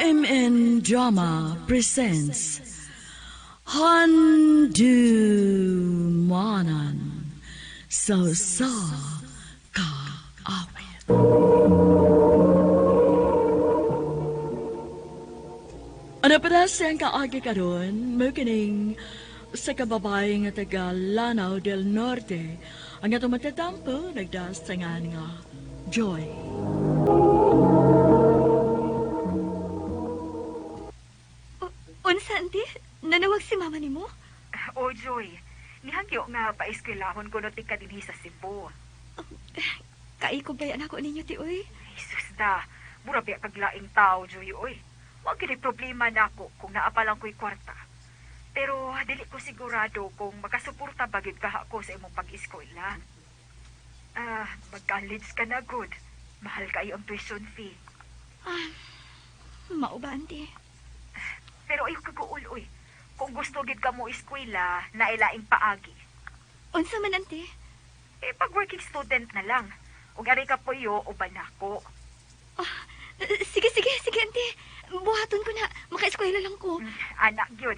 MN Drama presents Handumanan Sa Kaawit. Ano para siyang kaagi karon, makining sa kababay nga taga Lanao del Norte, ang atong matatampo nagdastangan nga Joy. Unsa, ante? Nanawag si mama ni mo? O, Joy, nihangyo nga paeskwelahon ko no tika dinhi sa Cebu. Kai ko bayan ako ninyo, ti, oy. Jesus da, mura biya kaglaing tao, Joy, oy. Huwag kini problema na ako kung naapa lang ko'y kwarta. Pero dili ko sigurado kung makasuporta bagid ka ako sa imong pag-eskwela. Mag-college ka na, good. Mahal kayo ang tuition fee. Mao ba, ante? Pero ayaw kaguol, oy. Kung gusto gid ka mo eskwela, nailaing paagi. Unsa man, ante? Pag working student na lang. Ug ari ka puyo o banako. Sige, ante. Buhaton ko na. Maka-eskwela lang ko. Anak, gyud.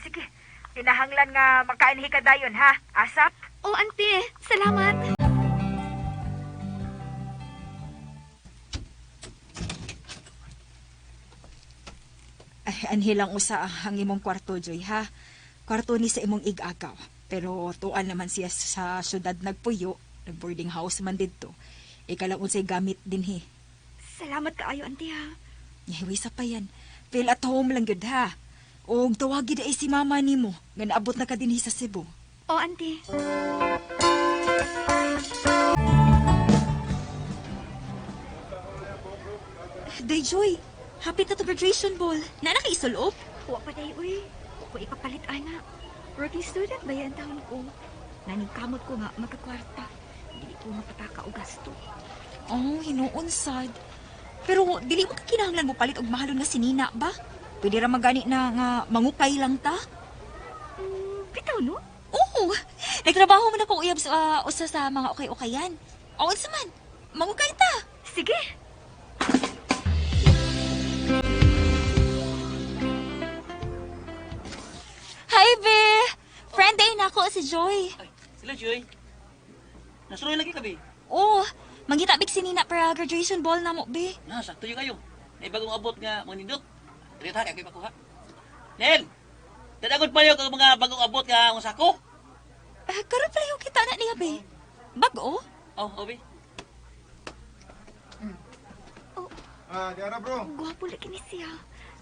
Sige. Kinahanglan nga makainhi ka dayon, ha? Asap? Oh, ante. Salamat. Anhilang usa ang imong kwarto, Joy, ha? Kwarto ni sa imong ig-agaw. Pero tuan naman siya sa syudad nagpuyo, nag-boarding house man dito. Ikalang unsay gamit din, he. Salamat kaayo, ante, ha? Yahiwi sa pa yan. Feel at home lang yun, ha? O tawagi da si mama ni mo, nga naabot na ka din sa Cebu. Oh, ante. Day, Joy, hapit na to graduation ball. Na nakaisulop? Huwa pa day, uy. Huwa ipapalit, ana. Working student ba yan taon ko? Naningkamot ko nga magkakwarta. Hindi ko mapataka o gasto. Oh, hinuon sad. Pero dili mo ka kinahanglan mo palit og mahalon nga sinina ba? Pwede ra magani na nga mangukay lang ta. Bitaw, no? Oo. Nagtrabaho man ako uyab sa usa sa mga ukay-ukayan. O unsa man? Mangukay ta. Sige. Hi, Be! Friend day na ako si Joy. Ay, sila Joy. Nasuroy lagi ka, Be. Oo. Mangita big sinina para graduation ball na mo, Be. Sakto yung kayo. May bagong abot nga mga nindot. Dito ha, kaya ko ha. Nel! Tadagod pa yung mga bagong abot nga ang sako. Karon pala yung kita na niya, Be. Bago? Oh, Be. Diara bro. Gwapo lagi ni siya.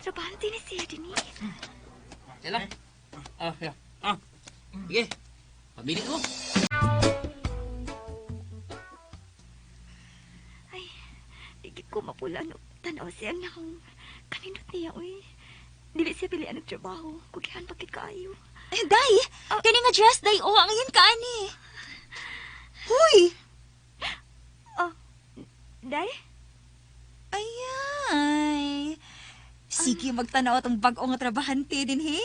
Trabante ni siya din eh. Sila. Yeah. Sige. Pabili ko. Ay, digit ko mapula no. Tanaw siya na akong kanindot niya, uy. Dili siya pilihan ng trabaho. Kugihan pagkit kaayo. Day! Kani nga dress, Day. O, ang iyan ka, ani. Huy! Day? Ay. Sige, magtanaw atong bag-o nga trabahante din, he?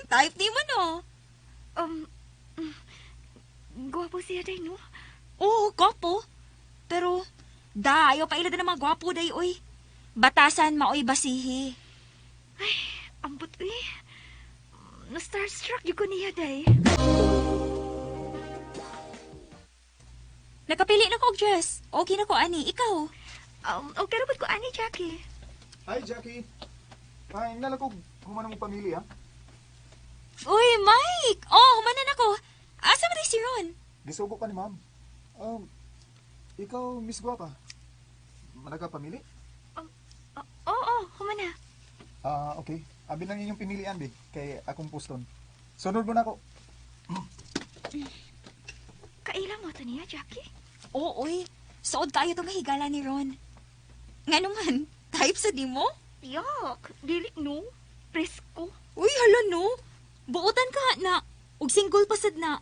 Type ni mo, no? Gwapo siya, Day, no? Oo, gwapo. Pero, ayaw pa ila din ng mga gwapo, Day, oy. Batasan, maoy basihi. Ay, ambot, uy. Na-starstruck yung ko niya, Day. Nakapili na ko og dress. Okay na ko, ani. Ikaw? Okay, rabot ko, ani, Jackie. Hi Jackie. Ay, nalako humana mong pamilya. Uy, Mike! Oh, humanan ako. Asa ba si Ron? Gisugo ka ni ma'am. Ikaw Miss Guapa. Managa pamili? Oo, humana. Okay. Abi lang inyong pimilian di kay akong poston. Sunod mo na ako. Kailan mo ito niya, Jackie? Oo, uy. Suod kayo itong higala ni Ron. Nga naman, type sa di mo? Yak, dili, no? Presko. Uy, hala no. Buotan ka na. Ug single pasad na.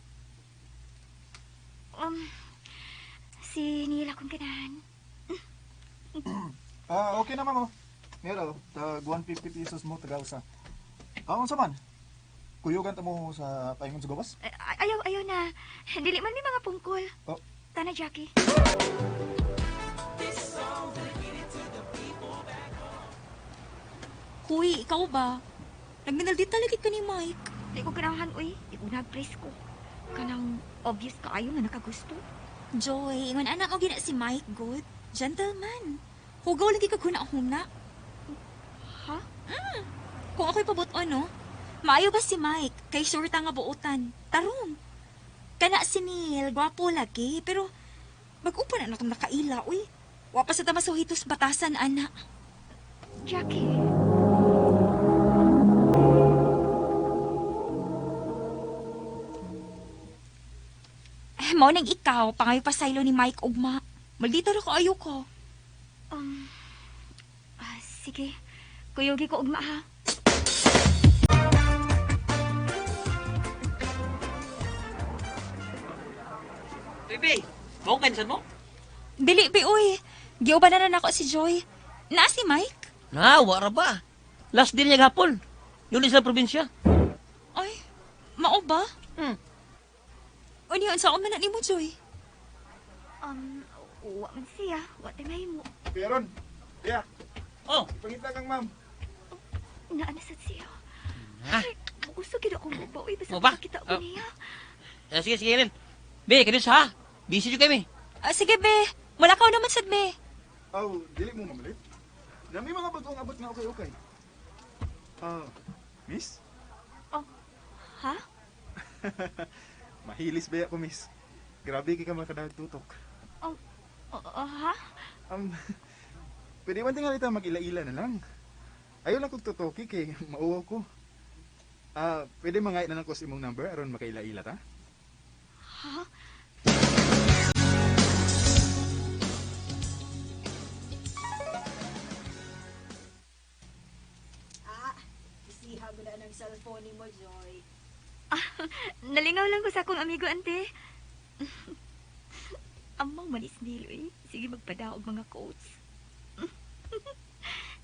Si Nila kong ganahan. Okay na ma'am. Mero, tag 150 pesos mo taga-usa. Unsa man? Kuyugan ta mo sa paingon sa gawas? Ayaw na. Dili man may mga pungkol. Oh. Tana, Jackie. Huy, ikaw ba? Nagminaldit talaga ka ni Mike. Di ko ganahan, uy. Di ko nag-press ko. Kanang obvious ka ayo nga nakagusto. Joy, ingon anak mo gina si Mike, good. Gentleman. Hugaw lagi ka kuna huna. Ha? Kung ako'y pabuton, no? Maayo ba si Mike? Kay sure ta nga buutan. Tarong. Kana si Neil, gwapo lagi. Pero, mag-upa na itong nakaila, uy. Wapa sa tamasuhitos batasan, anak. Jackie. Mao nang ikaw, pangayo pa saylo ni Mike ugma. Maldita ra ko ayo ko. Sige. Kuyogi ko ugma ha. Bibi, mau kain mo? Dili, bi, uy. Giubanan na nako si Joy. Na si Mike? Na, wara ba? Last din niya gapon. Yun sa probinsya. Ay, mao ba? Hmm. Ano yun, saan man na ni mo, Joy? Wa man siya. Wa timay mo. Peron, yeah, Oh, pangita kang ma'am. Naanasad siya. ha? Mausog yun ako mo ba? Uy, basta Mo ba? makita ko Oh. niya. Sige, sige rin. Be, kanina sa ha? Busy juga kami. Sige, be. Wala ka naman sad, be. Aw, dili mo mamalit. Dami mga bagong abot nga okay. Miss? Ha? Mahilis ba ako, miss? Grabe kay ka makadaag tutok. Ha? Pwede man tingali ta mag-ila-ila na lang. Ayaw lang kong tutoki kay mauwaw ko. Pwede mangait na lang ko sa imong number aron makaila-ila ta? Ha? Isiha mo na ng cellphone mo, Joy. Nalingaw lang ko sa akong amigo, ante. Amang manis nilo eh. Sige magpadaog mga quotes.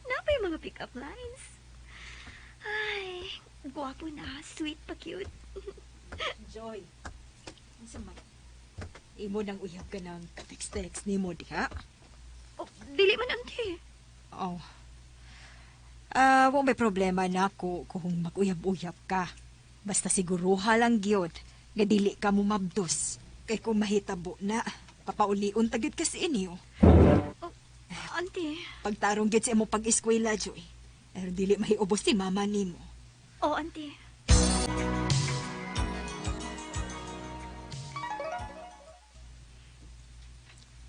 Napay mga pick-up lines. Ay, gwapo na. Sweet pa cute. Joy. Ano sa man? Imo nang uyab ka ng text-text ni mo, di ha? Oh, dili man, ante. Oh. Wala may problema na ako kung mag-uyab-uyab ka. Basta siguruha lang gyud nga dili ka mo mabdos. Kay kung mahitabo na, papaulion tagid ka sa inyo. Ante. Pagtarong gyud sa imo pag-eskwela, Joy. Pero dili mahiubos si mama nimo. Oh, ante.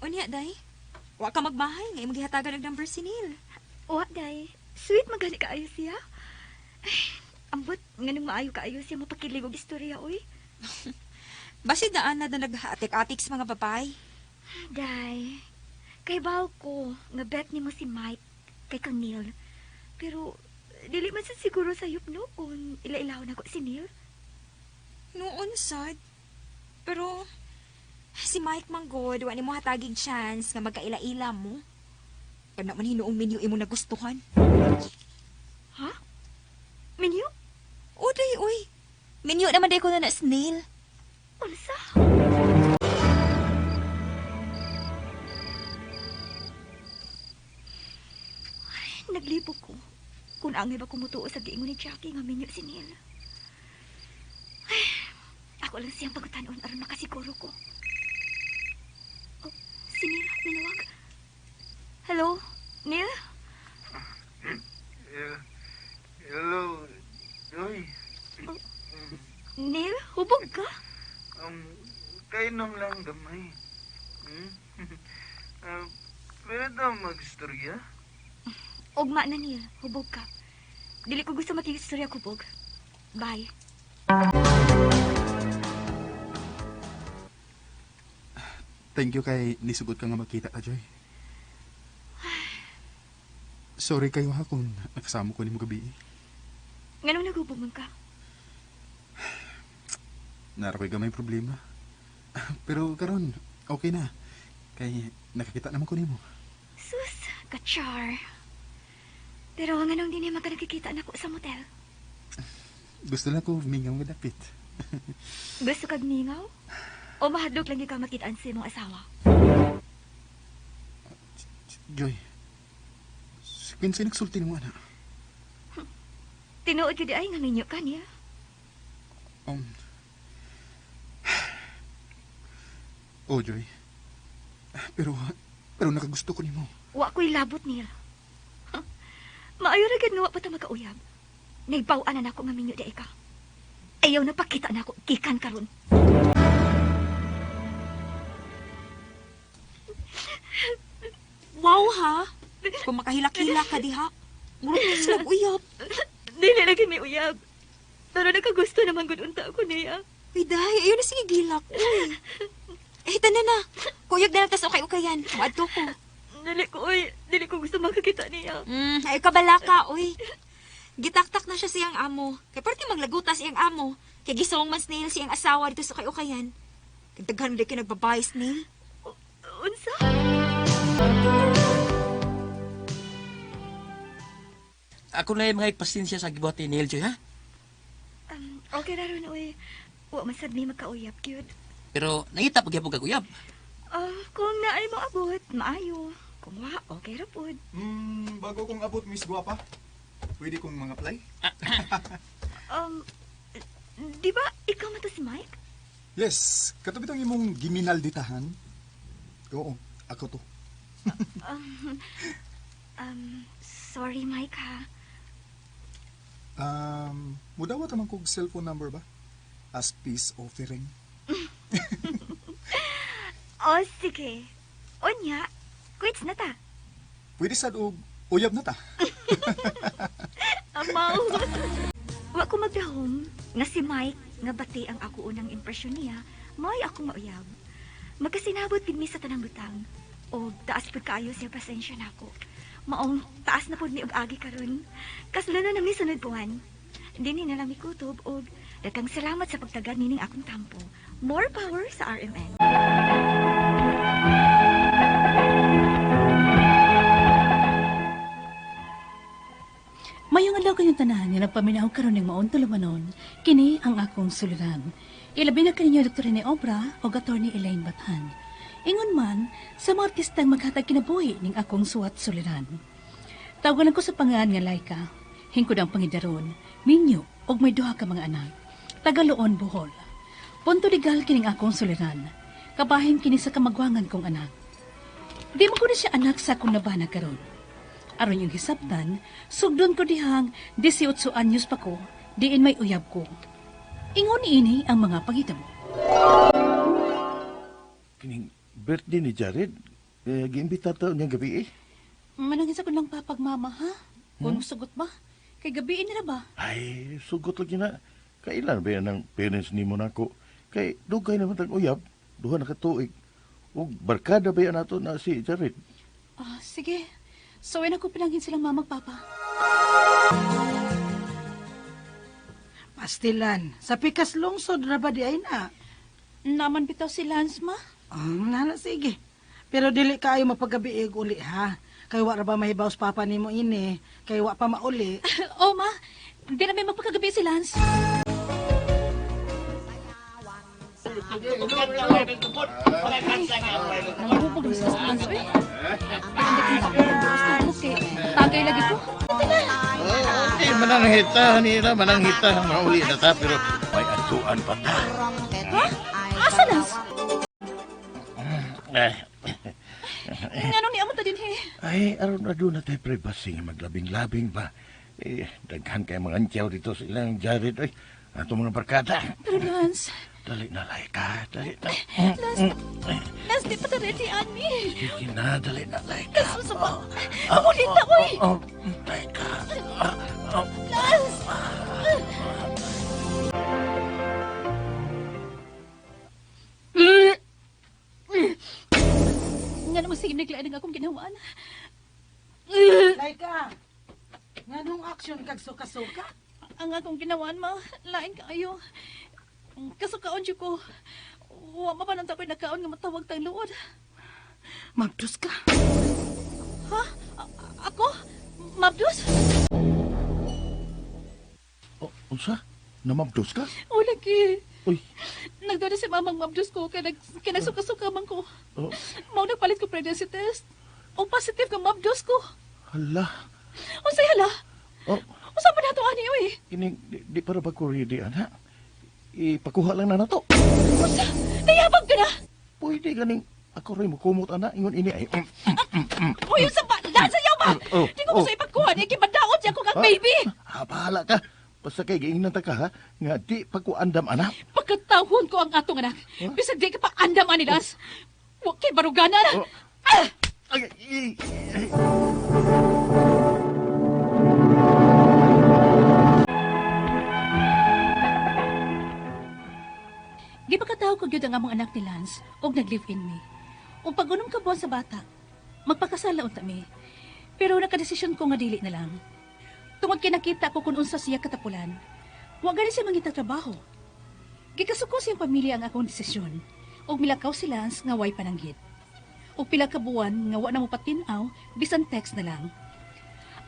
Unya, day? Wa ka magbahay nga imong gihatagan og number si Neil. Wa, day. Sweet magani kaayo siya. Ay, ambot, nganong maayo kaayo siya mapakilig og istorya, uy. Basi daan na naghatik-atik sa mga babae. Day, kay baw ko, nga bet ni mo si Mike kay kang Neil. Pero, dili man sa siguro sayop no kung ila-ilaw na ko si Neil. Noon, sad. Pero, si Mike manggod, wa ni mo hatagig chance nga magkaila-ila mo. Kana man hinuong menu imo nagustuhan. Ha? Minyo? Uday, uy. Menu naman day ko na snail. Unsa? Ay, naglibog ko. Kung angay ba kumutuo sa giingon ni Jackie nga minyo si Neil. Ay, ako lang siyang pagutanon aron makasiguro ko. Oh, si Neil, nanawag. Hello, Neil? Hello, Joy. Neil, hubog ka? Kainom lang gamay. Pwede daw mag-istorya? Ugma na, Neil. Hubog ka. Dili ko gusto makikistorya kubog. Bye. Thank you kay nisugot ka nga makita ta, Joy. Sorry kayo ha kung nakasama ko ni mo gabi. Nganong nagubog man ka? Nara ko'y gamay problema. Pero karon okay na. Kay nakakita naman ko ni mo. Sus, kachar. Pero nganong di niya magkanagkikita na ko sa motel? Gusto lang ko mingaw nga dapit. Gusto kag ningaw? O mahadlok lang ikaw makitaan sa imong asawa? Joy, kinsa nagsulti mo, ana? Tinuod yun ay nga minyo ka niya. Oh, Joy. Pero nakagusto ko nimo. Wa ko'y labot niya. Maayo ra gid nga wa pa ta makauyab. Naibaw-an na ako nga minyo di ka. Ayaw na pakita na ako gikan karon. Wow ha? Kung makahilak-hilak ka diha, murag na sila uyab. Dili lagi may uyab. Pero nakagusto naman gud unta ako niya. Uy, day, ayaw na sige gilak. Uy. Eh, tanan na. Kuyog na lang tas okay-ukayan. Maadto ko. Dili ko gusto makakita niya. Ay kabala ka, uy. Gitaktak na siya siyang amo. Kay parte maglagutas siyang amo. Kay gisawang man snail siyang asawa dito sa kay-ukayan. Kagdaghan na kayo nagbabae snail. Unsa? Ako na yung mga pasensya sa gibuhat ni Neil, Joy, ha? Okay ra ron, uy. Wa man sad mi magkauyab, cute. Pero nangita pag yapog kaguyab. Kung naay mo abot, maayo. Kung wa, okay ra pod. Bago kong abot, Miss Guapa, pwede kong mag-apply? Di ba ikaw man to si Mike? Yes, katubit ang imong giminalditahan. Oo, ako to. Sorry Mike ha. Mudawat naman kong cellphone number ba? As peace offering. Sige. Onya, quits na ta. Pwede sad og uyab na ta. Amaw. Wa ko magdahom nga si Mike nga bati ang ako unang impresyon niya, may ako mauyab. Magkasinabot gid mi sa tanang butang. O taas pud kaayo siya pasensya nako. Maong taas na pud ni og agi karon. Kasla na nami sunod buwan. Dinhi na lang mi kutob og daghang salamat sa pagtagad nining akong tampo. More power sa RMN. Mayong adlaw kayong tanan nga nagpaminaw karon ning maon tulumanon, kini ang akong suliran. Ilabi na kaninyo Dr. Rene Obra o Attorney Elaine Bathan. Ingon man sa mga artistang maghatag kinabuhi ning akong suwat suliran. Tawagan ko sa pangaan nga Laika, hingkod ang pangidaron, minyo og may duha ka mga anak. Tagaloon Bohol. Punto legal kining akong suliran. Kabahin kini sa kamagwangan kong anak. Di mo ko na siya anak sa akong nabana karon. Aron yung hisabtan, sugdon ko dihang 18 anyos pa ko, diin may uyab ko. Ingon ini ang mga pangitabo. Kining birthday ni Jared, giimbita taon niyang gabi eh. Manangin sa kulang papagmama, ha? Kung sugot ba? Kay gabiin nila ba? Ay, sugot lagi na. Kailan ba yan ang parents ni mo nako? Kay dugay naman tag uyab, duha na katuig. Ug barkada ba yan nato na si Jared? Sige. So, ako pinangin silang mamag papa. Pastilan, sa pikas lungsod na ba di ay na? Naman bitaw si Lance, ma? Nana, sige. Pero dili kayo mapagabiig uli, ha? Kay wa ra ba mahibaw sa papa nimo ini? Kay wa pa mauli. Oo, ma. Hindi na may magpakagabi si Lance. Mahubog sa Lance, eh. Tagay lagi ko. Okay, mananghita nila, mananghita ang mauli na ta, pero may atuan pa ta. Ha? Asa Lance? Ano ni amo ta din, he? Ay, aron na doon na tayo privacy nga maglabing-labing ba? Daghan kay mga antyaw dito sa ilang Jared, ay, ato mga barkada. Pero Lance... Dali na, Laika, dali na. Lance, di pa ta ready, Ani. Sige na, dali na, Laika. Susubak. Ulit na, uy. Laika. Lance! Nga naman sige naglaan ng akong ginawaan. Laika, nga nung action kag suka-suka? Ang akong ginawaan, ma, lain kaayo. Kasukaon siya ko. Wa pa nang tapoy nagkaon nga matawag tang luod. Mabdus ka. Ha? Ako? Mabdus? Unsa? Namabdos ka? O, lagi. Uy. Nagdala si mamang mabdus ko kaya nagsuka-suka man ko. Oh. Mau nagpalit ko pregnancy test. O positive ka mabdus ko. Hala. O say hala. Usa pa nato ani oy. Kining di para ba ko ready ana? Ipakuha lang na nato. Usa, nayabag ka na. Pwede ganing ako rin mo kumot ana ingon ini ay. Uy, usa pa, nasa yaw ba? Di ko gusto ipagkuha ni kibadaot siya kung ang baby. Bahala ka. Basta kay giingnan ta ka ha, nga di pagkuandam ana. Pagkatahon ko ang atong anak. Bisag di ka pa andam anilas. Wa kay barugana na. Ay, Di ba katawag ko gyud ang among anak ni Lance og nag-live-in me. O pag-unom ka buwan sa bata, magpakasala unta mi. Pero nakadesisyon ko nga dili na lang. Tungod kay nakita ko kung unsa siya katapulan, wa gani siya mangita trabaho. Gikasuko siyang pamilya ang akong desisyon, og milakaw si Lance nga way pananggit. Og pila ka buwan nga wa na mo patinaw, bisan text na lang.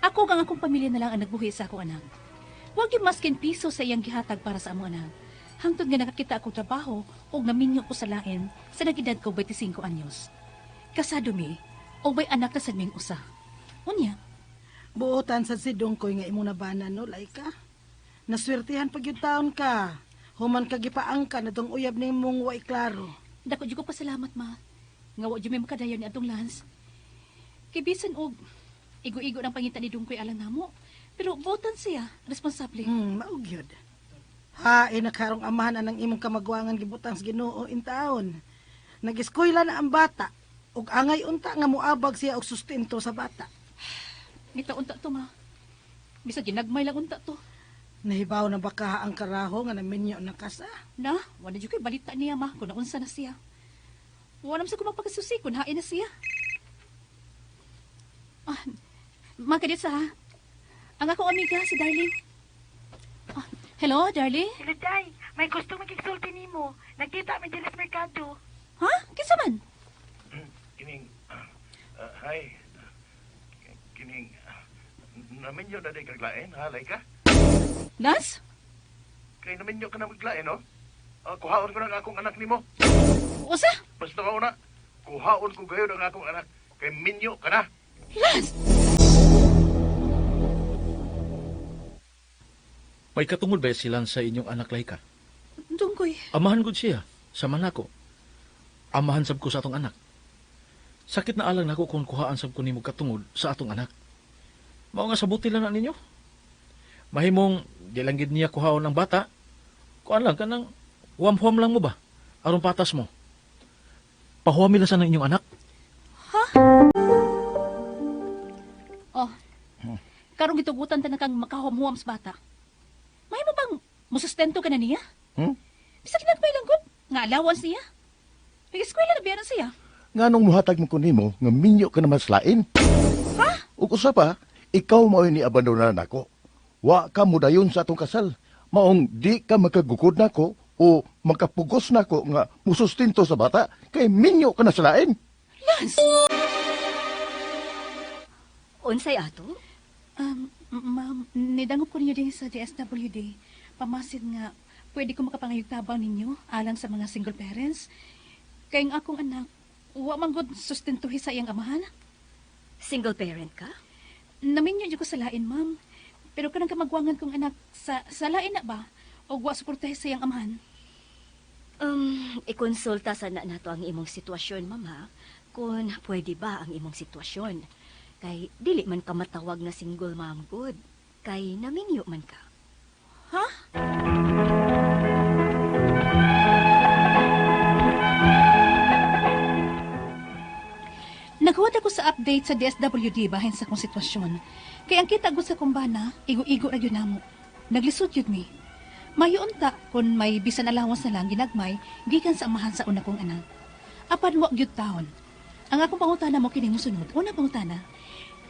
Ako ang akong pamilya na lang ang nagbuhi sa akong anak. Wa gyud maskin piso sa iyang gihatag para sa among anak. Hangtod nga nakakita ako trabaho og naminyo ko sa lain sa nag-edad ko 25 anyos. Kasado mi, og may anak na sa ming usa. Unya, Buotan sa si Dongkoy nga imong nabanan no, Laika. Naswertihan pag yung taon ka. Human ka gipaang ka na tong uyab ni mong way klaro. dako jud ko pasalamat ma. Nga wa jud may makadayon ni atong Lance. Kay bisan og igo-igo ng pangita ni Dungkoy alang namo. Pero botan siya, responsable. Maog yun. Hain nakarong amahan na ng imong kamagwangan gibutang sa Ginoo in taon. Nag-eskwela na ang bata. Ug angay unta nga muabag siya og sustento sa bata. Ngita unta to ma. Bisa ginagmay lang unta to. Nahibaw na baka ang karaho nga naminyo na kasa. Na, wala jud kay balita niya ma kung naunsa na siya. Wala man sa ko magpakasusi kung hain na siya. Ah, magkadit sa ha. Ang akong amiga si Darling. Ah, hello, Darling? Hello, Day. May gusto magigsulti nimo. Nagkita mi dili sa merkado. Ha? Kinsa man? Kining hi. Kining naminyo na day kaglain, halay ka. Lance? Kay naminyo ka na maglain, no? Kuhaon ko ng akong anak nimo. Usa? Basta ka una, kuhaon ko gayon ang akong anak. Kay minyo ka na. Lance! May katungod ba sila sa inyong anak Laika? Dungkoy. Amahan gud siya, sa manako. Amahan sab ko sa atong anak. Sakit na alang nako kung kuhaan sab ko nimo katungod sa atong anak. Mao nga sabuti lang na ninyo. Mahimong di lang gid niya kuhaon ang bata. Kuan lang kanang huam-huam lang mo ba? Aron patas mo. Pahuami lang sa ng inyong anak. Oh. Karong gitugutan ta na kang makahuam-huam sa bata. May mo bang musustento ka na niya? Bisa kinagpay lang gud nga allowance niya. Nag-eskwela na biya na siya. Nganong muhatag mo ko nimo nga minyo ka na maslain? Ha? Ug usa pa, ikaw mao ni abandonan nako. Wa ka mudayon sa atong kasal. Maong di ka makagukod nako o makapugos nako nga musustinto sa bata kay minyo ka na salain. Lance! Unsay ato? Ma'am, nidangop ko ninyo din sa DSWD. Pamasid nga, pwede ko makapangayugtabang ninyo alang sa mga single parents. Kaya ang akong anak, wa man gud sustentuhi sa iyang amahan. Single parent ka? Naminyo ko sa lain, ma'am. Pero kanang kamagwangan kong anak, sa lain na ba? O wa suportahi sa iyang amahan? Ikonsulta sana nato ang imong sitwasyon, ma'am ha. Kung pwede ba ang imong sitwasyon. Kay dili man ka matawag na single mom good. Kay naminyo man ka. Ha? Naghuwad ako sa update sa DSWD bahin sa kong sitwasyon. Kaya ang kita sa kumbana, igo-igo na yun namo. Naglisod yun mi. Mayunta kung may bisan allowance na lang ginagmay, gikan sa amahan sa una kong anak. Apan wag yun taon. Ang akong pangutana mo kining musunod. Una pangutana,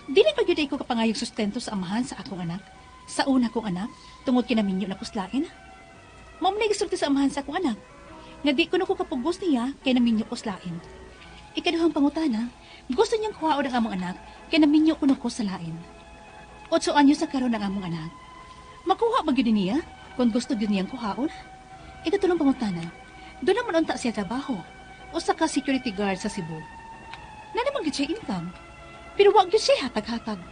dili pa gyud ko kapangayog sustento sa amahan sa akong anak. Sa una kong anak, tungod kinaminyo na puslain. Mao man gisulti sa amahan sa akong anak. Nga di ko na ko kapugos niya kay naminyo puslain. Ikaduhang pangutana, gusto niyang kuhaon ang among anak kay naminyo ko ko sa lain. 8 anyo sa karon ang among anak. Makuha ba gyud niya kung gusto gyud niyang kuhaon? Ikatulong pangutana, doon naman unta siya trabaho. Usa ka security guard sa Cebu. Na naman gyud siya income. Pero wag gyud siya hatag-hatag.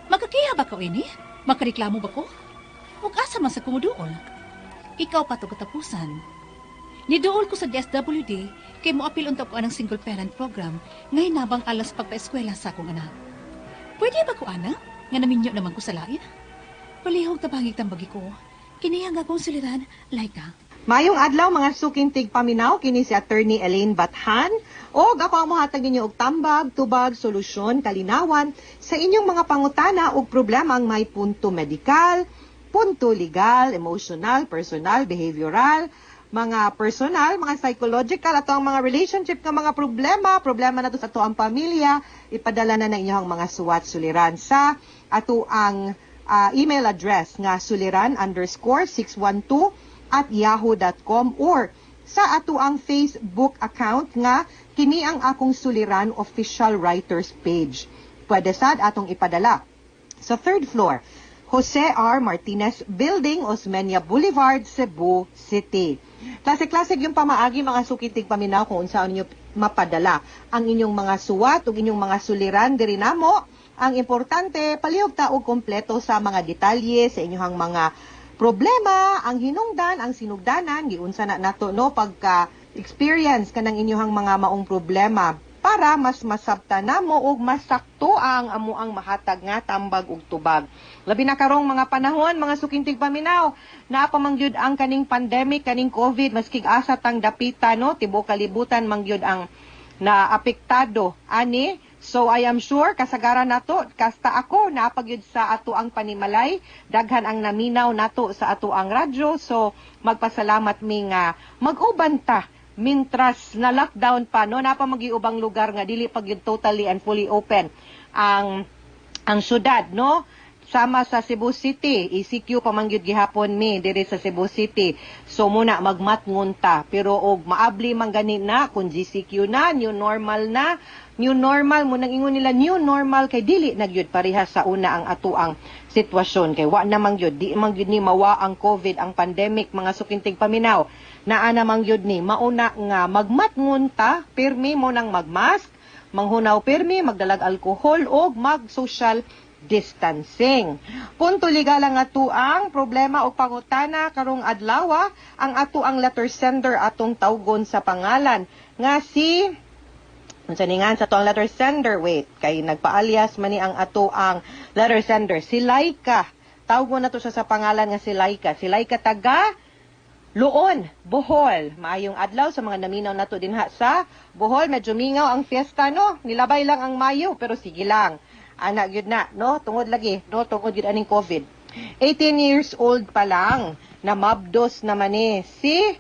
Magkakiha ba ka ini? Makareklamo ba ko? Huwag asa man sa kumuduol. Ikaw pa to katapusan. Niduol ko sa DSWD kay mo apil unta ko anang single parent program ngay nabang alas pagpa-eskwela sa akong anak. Pwede ba ko ana? Nga naminyo naman ko sa lain? Palihog tabangig tambagi ko. Kinihang akong suliran, Laika. Mayong adlaw mga sukintig paminaw kini si Attorney Elaine Bathan o ako ang mohatag ninyo og tambag, tubag, solusyon, kalinawan sa inyong mga pangutana o problema ang may punto medikal, punto legal, emotional, personal, behavioral, mga personal, mga psychological, ato ang mga relationship nga mga problema na to sa ato ang pamilya, ipadala na inyong mga suwat suliran sa ato ang email address nga suliran_612@yahoo.com or sa ato ang Facebook account nga kini ang akong suliran official writers page. Pwede sad atong ipadala sa 3rd floor, Jose R. Martinez Building, Osmeña Boulevard, Cebu City. Klase-klase yung pamaagi mga sukitig paminaw kung unsaon niyo mapadala ang inyong mga suwat ug inyong mga suliran diri namo. Ang importante palihog ta og kompleto sa mga detalye sa inyong mga problema, ang hinungdan, ang sinugdanan, giunsa na nato no pagka-experience kanang inyong mga maong problema para mas masabta namo ug masakto ang amuang mahatag nga tambag ug tubag. Labi na karong mga panahon, mga sukintig paminaw, naapamangyud ang kaning pandemic, kaning COVID, maskig asa tang dapita no, tibuok kalibutan mangyud ang naapektado ani. So I am sure kasagaran nato kasta ako napagyud sa ato ang panimalay, daghan ang naminaw nato sa ato ang radyo. So magpasalamat mi nga mag-uban ta mintras na lockdown pa no, napamagiubang lugar nga dili pagyud totally and fully open ang syudad no. Sama sa Cebu City, ECQ pamangyud gihapon mi diri sa Cebu City. So muna magmatngon ta, pero og maabli man gani na kung GCQ na, new normal na. New normal mo nang ingon nila new normal kay dili nagyud pareha sa una ang ato ang sitwasyon kay wa na man gyud di man gyud ni mawa ang COVID ang pandemic mga sukintig paminaw. Naa na man gyud ni mauna nga magmatngon ta, pirmi mo nang magmask, manghunaw pirmi, magdalag alcohol og mag-social distancing. Punto legal ang ato ang problema o pangutana karong adlaw ang ato ang letter sender atong tawgon sa pangalan nga si unsa ningan sa ato ang letter sender wait kay nagpaalias man ni ang ato ang letter sender si Laika. Tawgon nato sa pangalan nga si Laika. Si Laika taga Luon, Bohol. Maayong adlaw sa mga naminaw nato dinha sa Bohol. Medyo mingaw ang fiesta no. Nilabay lang ang Mayo pero sige lang. Anak yun na, no? Tungod lagi, no? Tungod yun aning COVID. 18 years old pa lang, na mabdos naman si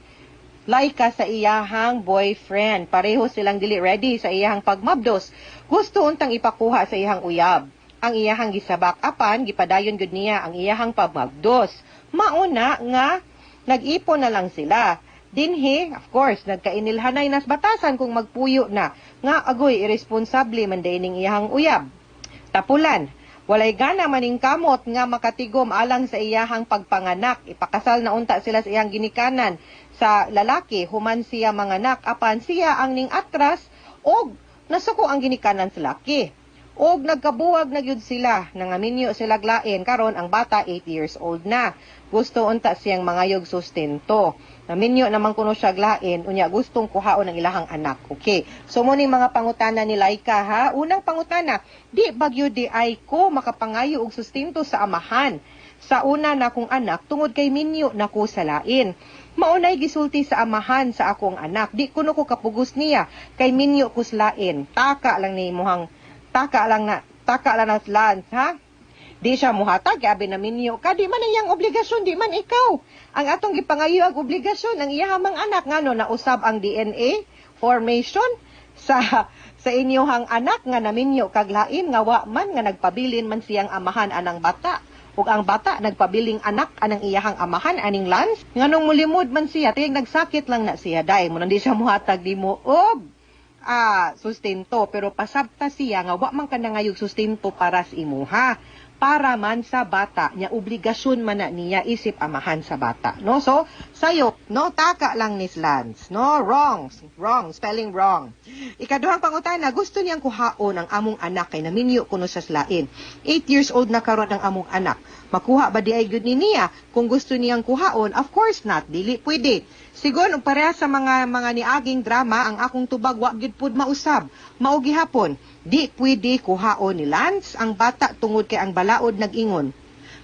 Laika sa iyahang boyfriend. Pareho silang dili ready sa iyahang pagmabdos. Gusto untang ipakuha sa iyahang uyab. Ang iyahang gisabak apan, gipadayon gud niya ang iyahang pagmabdos. Mauna nga, nag-ipon na lang sila. Dinhi, of course, nagkainilhanay nas batasan kung magpuyo na. Nga agoy, irresponsable man ning iyahang uyab. Tapulan, walay gana maning kamot nga makatigom alang sa iyahang pagpanganak. Ipakasal na unta sila sa iyang ginikanan sa lalaki, human siya manganak, apan siya ang ning atras, og nasuko ang ginikanan sa laki. Og nagkabuwag na gyud sila, nangaminyo sila glain, karon ang bata 8 years old na. Gusto unta siyang mangayog sustento. Naminyo naman kuno siya glain, unya gustong kuhaon ang ilahang anak. Okay. So mo ning mga pangutana ni Laika ha. Unang pangutana, di bagyo di ay ko makapangayo og sustento sa amahan. Sa una na kong anak tungod kay minyo na ko sa lain. Maunay gisulti sa amahan sa akong anak. Di kuno ko kapugos niya kay minyo ko sa lain. Taka lang ni muhang taka lang na land ha. Di siya muhatag, abi na minyo ka, di man iyang obligasyon, di man ikaw. Ang atong gipangayo ang obligasyon, ang iyahamang anak, nga no, nausab ang DNA formation sa inyohang anak, nga naminyo kaglain, nga wa man, nga nagpabilin man siyang amahan anang bata. Ug ang bata, nagpabiling anak anang iyahang amahan, aning lance, nga nung mulimod man siya, tiyag nagsakit lang na siya, dahil mo nang di siya muhatag, di mo, sustento, pero pasabta siya, nga wa man ka nangayog sustento para sa imuha. para man sa bata nya obligasyon man na niya isip amahan sa bata, no? So sayop, no, taka lang ni Lance, no? Wrong, spelling wrong. Ikaduhang pangutana, gusto niyang kuhaon ang among anak kay naminyo kuno sa slain. 8 years old na karon ang among anak. Makuha ba di ay gyud ni niya? Kung gusto niyang kuhaon, of course not, dili pwede. Sigon og pareha sa mga niaging drama, ang akong tubag wa gyud pud mausab. Mao gihapon, di pwede kuhaon ni Lance ang bata tungod kay ang balaod nag-ingon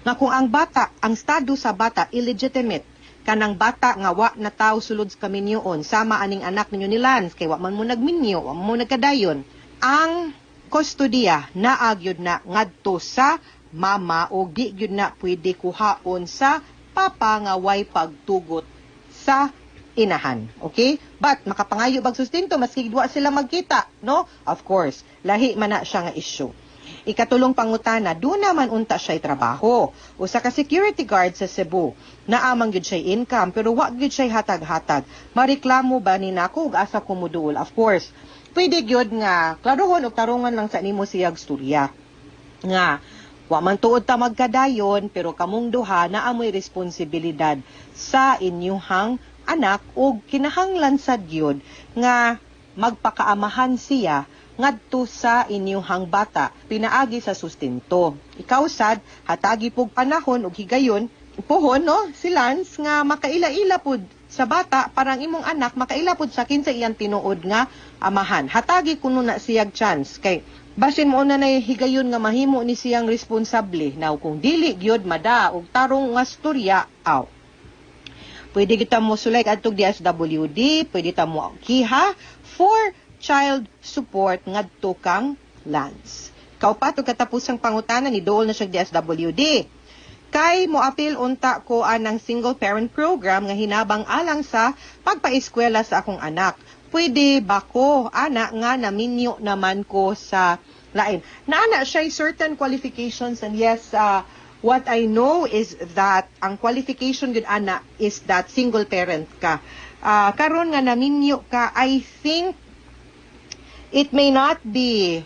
nga kung ang bata, ang estado sa bata illegitimate, kanang bata nga wa na taw sulod sa kaminyoon, sama aning anak ninyo ni Lance kay wa man mo nagminyo, wa man mo nagkadayon, ang kustodiya naagyod na ngadto sa mama o di gyud na pwede kuhaon sa papa nga way pagtugot sa inahan. Okay? But makapangayo bag sustento maski duwa sila magkita, no? Of course, lahi man na siya nga issue. Ikatulong pangutana, do naman unta siya'y trabaho. Usa ka security guard sa Cebu, naamang gyud siya'y income pero wa gyud siya'y hatag-hatag. Mareklamo ba ni nako ug asa ko moduol? Of course, pwede gyud nga klarohon og tarungan lang sa nimo siyag storya. Nga wa man tuod ta magkadayon pero kamong duha naa mo'y responsibilidad sa inyuhang anak o kinahanglan sad gyud nga magpakaamahan siya ngadto sa inyuhang bata pinaagi sa sustento. Ikaw sad hatagi pug panahon ug higayon pohon no si Lance nga makaila-ila pud sa bata parang imong anak makaila pud sa kinsa iyang tinuod nga amahan. Hatagi kuno na siyag chance kay basin mo na higayon nga mahimo ni siyang responsable. Now kung dili gyud mada og tarong nga storya aw. Pwede kita mo sulay adtog DSWD, pwede ta mo kiha for child support ngadto kang Lance. Kaupat og katapusang pangutana ni dool na siya DSWD. Kay mo apil unta ko anang single parent program nga hinabang alang sa pagpaeskwela sa akong anak. Pwede ba ko ana nga naminyo naman ko sa lain. Naana siya certain qualifications and yes, what I know is that ang qualification gud ana is that single parent ka. Karon nga naminyo ka, I think it may not be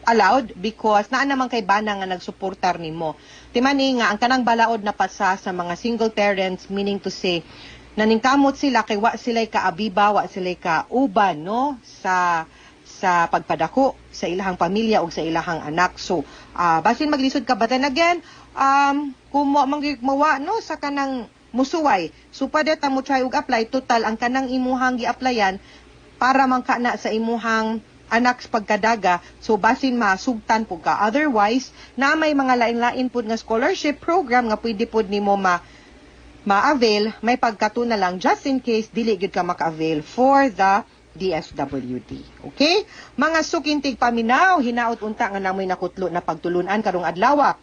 allowed because naa naman kay bana nga nagsuportar nimo. Timani nga ang kanang balaod na pasa sa mga single parents, meaning to say naningkamot sila kay wa sila'y kaabiba, wa sila'y kauban no sa pagpadako sa ilahang pamilya o sa ilahang anak. So, basin maglisod ka, but then again, kung mawa no, sa kanang musuway, so pwede ta mo try og apply, total, ang kanang imuhang gi-applyan, para man ka na sa imuhang anak sa pagkadaga, so basin masugtan po ka. Otherwise, na may mga lain-lain po nga scholarship program nga pwede po ni mo ma-avail, may pagkatuna lang, just in case, dili gyud ka maka-avail for the DSWD. Okay? Mga sukintig paminaw, hinaot unta nga namoy nakutlo na pagtulunan karong adlaw.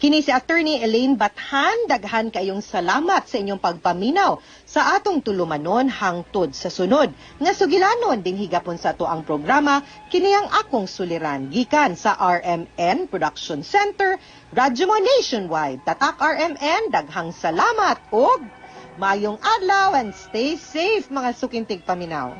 Kini si Attorney Elaine Bathan, daghan kayong salamat sa inyong pagpaminaw sa atong tulumanon hangtod sa sunod. Nga sugilanon ding higapon sa ato ang programa, kini ang akong suliran gikan sa RMN Production Center, Radyo Mo Nationwide. Tatak RMN, daghang salamat og mayong adlaw and stay safe mga sukintig paminaw.